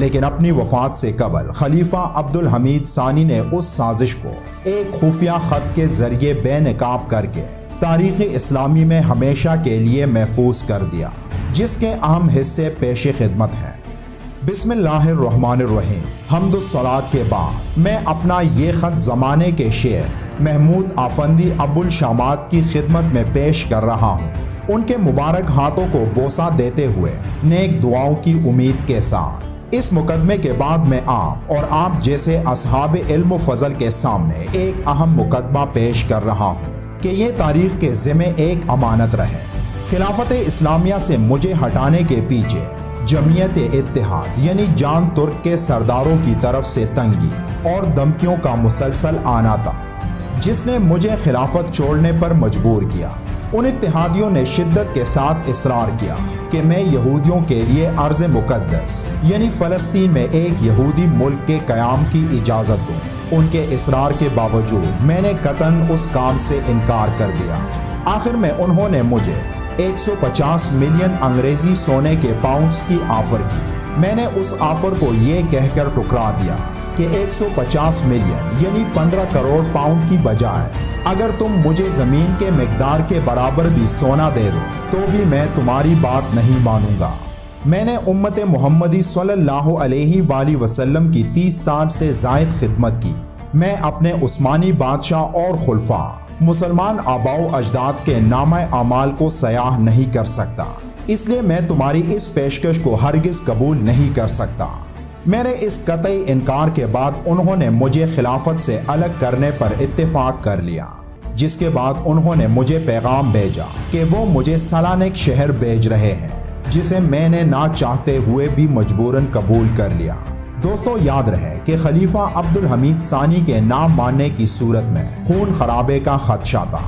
لیکن اپنی وفات سے قبل خلیفہ عبد الحمید ثانی نے اس سازش کو ایک خفیہ خط کے ذریعے بے نقاب کر کے تاریخ اسلامی میں ہمیشہ کے لیے محفوظ کر دیا، جس کے اہم حصے پیش خدمت ہیں۔ بسم اللہ الرحمن الرحیم۔ حمد الصلاۃ کے بعد میں اپنا یہ خط زمانے کے شعر محمود آفندی ابو الشامات کی خدمت میں پیش کر رہا ہوں، ان کے مبارک ہاتھوں کو بوسہ دیتے ہوئے نیک دعاؤں کی امید کے ساتھ۔ اس مقدمے کے بعد میں آپ اور آپ جیسے اصحاب علم و فضل کے سامنے ایک اہم مقدمہ پیش کر رہا ہوں کہ یہ تاریخ کے ذمے ایک امانت رہے۔ خلافت اسلامیہ سے مجھے ہٹانے کے پیچھے جمعیت اتحاد یعنی جان ترک کے سرداروں کی طرف سے تنگی اور دھمکیوں کا مسلسل آنا تھا، جس نے مجھے خلافت چھوڑنے پر مجبور کیا۔ ان اتحادیوں نے شدت کے ساتھ اصرار کیا کہ میں یہودیوں کے لیے ارض مقدس یعنی فلسطین میں ایک یہودی ملک کے قیام کی اجازت دوں۔ ان کے اصرار کے باوجود میں نے قطعاً اس کام سے انکار کر دیا۔ آخر میں انہوں نے مجھے 150 ملین انگریزی سونے کے پاؤنڈز کی آفر کی۔ میں نے اس آفر کو یہ کہہ کر ٹھکرا دیا کہ 150 ملین یعنی 15 کروڑ پاؤنڈ کی بجائے اگر تم مجھے زمین کے مقدار کے برابر بھی سونا دے دو تو بھی میں تمہاری بات نہیں مانوں گا۔ میں نے امت محمدی صلی اللہ علیہ وآلہ وسلم کی 30 سال سے زائد خدمت کی۔ میں اپنے عثمانی بادشاہ اور خلفاء مسلمان آباء و اجداد کے نامہ اعمال کو سیاہ نہیں کر سکتا، اس لیے میں تمہاری اس پیشکش کو ہرگز قبول نہیں کر سکتا۔ میرے اس قطعی انکار کے بعد انہوں نے مجھے خلافت سے الگ کرنے پر اتفاق کر لیا، جس کے بعد انہوں نے مجھے پیغام بھیجا کہ وہ مجھے سالانک شہر بھیج رہے ہیں، جسے میں نے نہ چاہتے ہوئے بھی مجبوراً قبول کر لیا۔ دوستو یاد رہے کہ خلیفہ عبد الحمید ثانی کے نہ ماننے کی صورت میں خون خرابے کا خدشہ تھا۔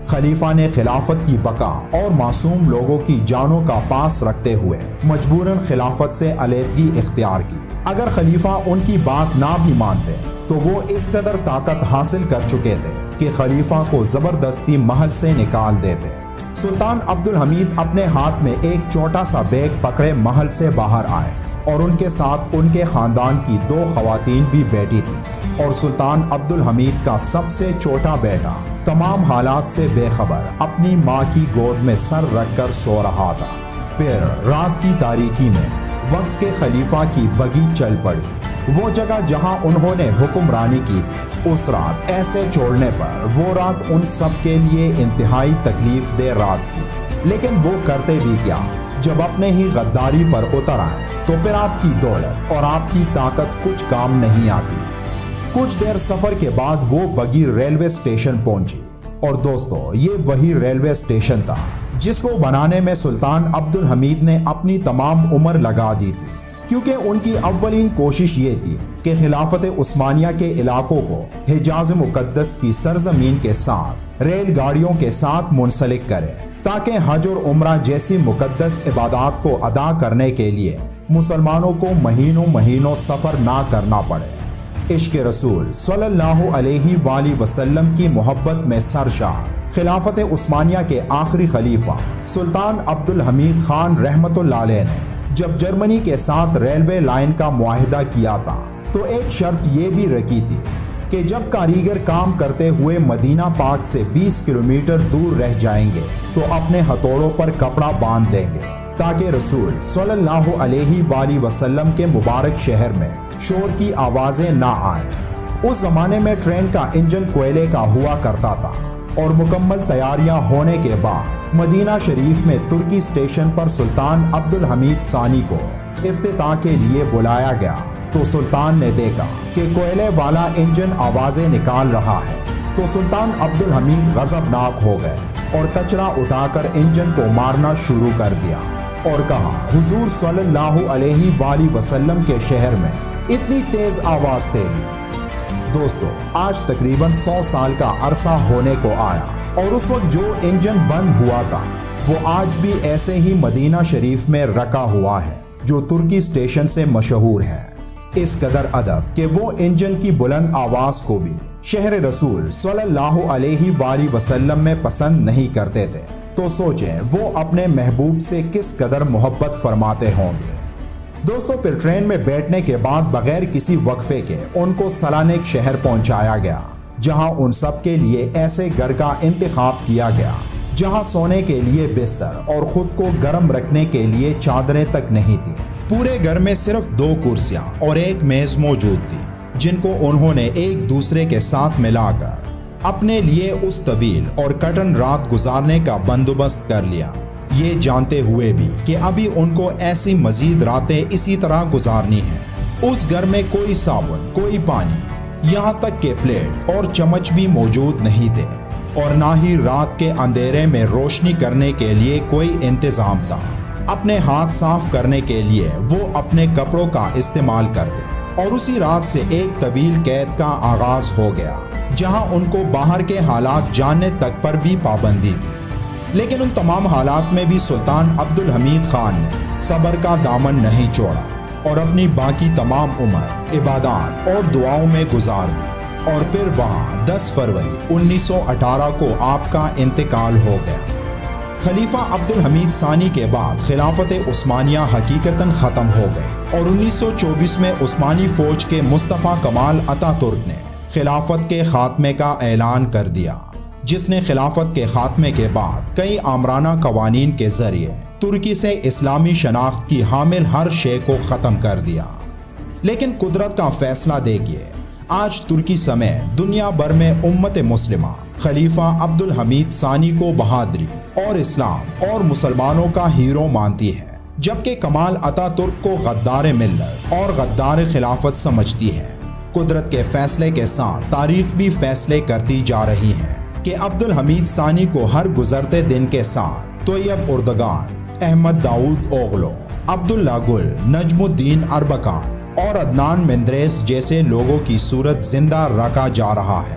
خلیفہ نے خلافت کی بقا اور معصوم لوگوں کی جانوں کا پاس رکھتے ہوئے مجبوراً خلافت سے علیحدگی اختیار کی۔ اگر خلیفہ ان کی بات نہ بھی مانتے تو وہ اس قدر طاقت حاصل کر چکے تھے کہ خلیفہ کو زبردستی محل سے نکال دیتے۔ سلطان عبد الحمید اپنے ہاتھ میں ایک چھوٹا سا بیگ پکڑے محل سے باہر آئے اور ان کے ساتھ ان کے خاندان کی 2 خواتین بھی بیٹھی تھیں، اور سلطان عبد الحمید کا سب سے چھوٹا بیٹا تمام حالات سے بے خبر اپنی ماں کی گود میں سر رکھ کر سو رہا تھا۔ پھر رات کی تاریکی میں وقت کے خلیفہ کی بگی چل پڑی۔ وہ جگہ جہاں انہوں نے حکمرانی کی تھی، اس رات ایسے چھوڑنے پر وہ رات ان سب کے لیے انتہائی تکلیف دہ رات تھی، لیکن وہ کرتے بھی کیا؟ جب اپنے ہی غداری پر اتر آئے تو پھر آپ کی دولت اور آپ کی طاقت کچھ کام نہیں آتی۔ کچھ دیر سفر کے بعد وہ بگی ریلوے اسٹیشن پہنچی، اور دوستو یہ وہی ریلوے اسٹیشن تھا جس کو بنانے میں سلطان عبد الحمید نے اپنی تمام عمر لگا دی تھی، کیونکہ ان کی اولین کوشش یہ تھی کہ خلافت عثمانیہ کے علاقوں کو حجاز مقدس کی سرزمین کے ساتھ ریل گاڑیوں کے ساتھ منسلک کرے، تاکہ حج اور عمرہ جیسی مقدس عبادات کو ادا کرنے کے لیے مسلمانوں کو مہینوں سفر نہ کرنا پڑے۔ عشق رسول صلی اللہ علیہ وآلہ وسلم کی محبت میں سرشار خلافت عثمانیہ کے آخری خلیفہ سلطان عبد الحمید خان رحمت اللہ علیہ نے جب جرمنی کے ساتھ ریلوے لائن کا معاہدہ کیا تھا تو ایک شرط یہ بھی رکھی تھی کہ جب کاریگر کام کرتے ہوئے مدینہ پاک سے 20 کلومیٹر دور رہ جائیں گے تو اپنے ہتھوڑوں پر کپڑا باندھ دیں گے، تاکہ رسول صلی اللہ علیہ وآلہ وسلم کے مبارک شہر میں شور کی آوازیں نہ آئیں۔ اس زمانے میں ٹرین کا انجن کوئلے کا ہوا کرتا تھا، اور مکمل تیاریاں ہونے کے بعد مدینہ شریف میں ترکی اسٹیشن پر سلطان عبد الحمید ثانی کو افتتاح کے لیے بلایا گیا تو سلطان نے دیکھا کہ کوئلے والا انجن آوازیں نکال رہا ہے، تو سلطان عبد الحمید غضبناک ہو گئے اور کچرا اٹھا کر انجن کو مارنا شروع کر دیا اور کہا، حضور صلی اللہ علیہ وآلہ وسلم کے شہر میں اتنی تیز آواز تیری۔ دوستو آج تقریباً 100 سال کا عرصہ ہونے کو آیا، اور اس وقت جو انجن بند ہوا تھا وہ آج بھی ایسے ہی مدینہ شریف میں رکھا ہوا ہے، جو ترکی اسٹیشن سے مشہور ہے۔ اس قدر ادب کہ وہ انجن کی بلند آواز کو بھی شہر رسول صلی اللہ علیہ وآلہ وسلم میں پسند نہیں کرتے تھے، تو سوچیں وہ اپنے محبوب سے کس قدر محبت فرماتے ہوں گے۔ دوستوں پھر ٹرین میں بیٹھنے کے بعد بغیر کسی وقفے کے ان کو سلانیک شہر پہنچایا گیا، جہاں ان سب کے لیے ایسے گھر کا انتخاب کیا گیا جہاں سونے کے لیے بستر اور خود کو گرم رکھنے کے لیے چادریں تک نہیں تھیں۔ پورے گھر میں صرف 2 کرسیاں اور ایک میز موجود تھی، جن کو انہوں نے ایک دوسرے کے ساتھ ملا کر اپنے لیے اس طویل اور کٹن رات گزارنے کا بندوبست کر لیا، یہ جانتے ہوئے بھی کہ ابھی ان کو ایسی مزید راتیں اسی طرح گزارنی ہیں۔ اس گھر میں کوئی صابن، کوئی پانی، یہاں تک کہ پلیٹ اور چمچ بھی موجود نہیں تھے، اور نہ ہی رات کے اندھیرے میں روشنی کرنے کے لیے کوئی انتظام تھا۔ اپنے ہاتھ صاف کرنے کے لیے وہ اپنے کپڑوں کا استعمال کرتے، اور اسی رات سے ایک طویل قید کا آغاز ہو گیا، جہاں ان کو باہر کے حالات جاننے تک پر بھی پابندی تھی۔ لیکن ان تمام حالات میں بھی سلطان عبدالحمید خان نے صبر کا دامن نہیں چھوڑا اور اپنی باقی تمام عمر عبادات اور دعاؤں میں گزار دی، اور پھر وہاں 10 فروری 1918 کو آپ کا انتقال ہو گیا۔ خلیفہ عبدالحمید ثانی کے بعد خلافت عثمانیہ حقیقتاً ختم ہو گئی، اور 1924 میں عثمانی فوج کے مصطفیٰ کمال اتا ترک نے خلافت کے خاتمے کا اعلان کر دیا، جس نے خلافت کے خاتمے کے بعد کئی آمرانہ قوانین کے ذریعے ترکی سے اسلامی شناخت کی حامل ہر شے کو ختم کر دیا۔ لیکن قدرت کا فیصلہ دیکھیے، آج ترکی سمیت دنیا بھر میں امت مسلمہ خلیفہ عبدالحمید ثانی کو بہادری اور اسلام اور مسلمانوں کا ہیرو مانتی ہے، جبکہ کمال اتا ترک کو غدار ملت اور غدار خلافت سمجھتی ہے۔ قدرت کے فیصلے کے ساتھ تاریخ بھی فیصلے کرتی جا رہی ہے کہ عبدالحمید ثانی کو ہر گزرتے دن کے ساتھ طیب اردگان، احمد داؤد اوغلو، عبداللہ گل، نجم الدین اربکان اور عدنان مندریس جیسے لوگوں کی صورت زندہ رکھا جا رہا ہے۔